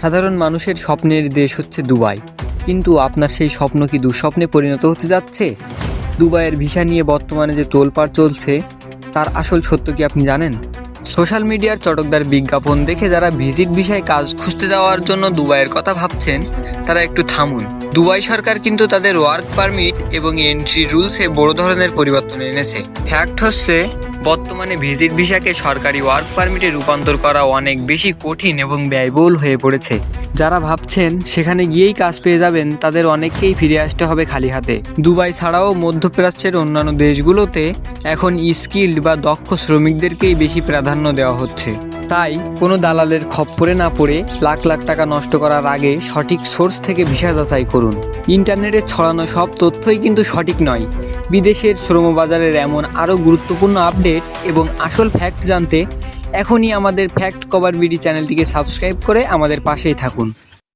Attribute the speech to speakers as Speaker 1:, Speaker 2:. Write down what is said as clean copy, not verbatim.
Speaker 1: সাধারণ মানুষের স্বপ্নের দেশ হচ্ছে দুবাই, কিন্তু আপনার সেই স্বপ্ন কি দুঃস্বপ্নে পরিণত হতে যাচ্ছে? দুবাইয়ের ভিসা নিয়ে বর্তমানে যে তোলপাড় চলছে তার আসল সত্য কি আপনি জানেন? সোশ্যাল মিডিয়ার চটকদার বিজ্ঞাপন দেখে যারা ভিজিট ভিসায় কাজ খুঁজতে যাওয়ার জন্য দুবাইয়ের কথা ভাবছেন তারা একটু থামুন। দুবাই সরকার কিন্তু তাদের ওয়ার্ক পারমিট এবং এন্ট্রি রুলসে বড় ধরনের পরিবর্তন এনেছে। ফ্যাক্ট হচ্ছে বর্তমানে ভিজিট ভিসাকে সরকারি ওয়ার্ক পারমিটে রূপান্তর করা অনেক বেশি কঠিন এবং ব্যয়বহুল হয়ে পড়েছে। যারা ভাবছেন সেখানে গিয়েই কাজ পেয়ে যাবেন তাদের অনেককেই ফিরে আসতে হবে খালি হাতে। দুবাই ছাড়াও মধ্যপ্রাচ্যের অন্যান্য দেশগুলোতে এখন স্কিল্ড বা দক্ষ শ্রমিকদেরকেই বেশি প্রাধান্য দেওয়া হচ্ছে। তাই কোনো দালালের খপ্পরে না পড়ে লাখ লাখ টাকা নষ্ট করার আগে সঠিক সোর্স থেকে ভিসা যাচাই করুন। ইন্টারনেটে ছড়ানো সব তথ্যই কিন্তু সঠিক নয়। বিদেশের শ্রমবাজারের এমন আরও গুরুত্বপূর্ণ আপডেট এবং আসল ফ্যাক্ট জানতে এখনই আমাদের ফ্যাক্ট কভার বিডি চ্যানেলটিকে সাবস্ক্রাইব করে আমাদের পাশেই থাকুন।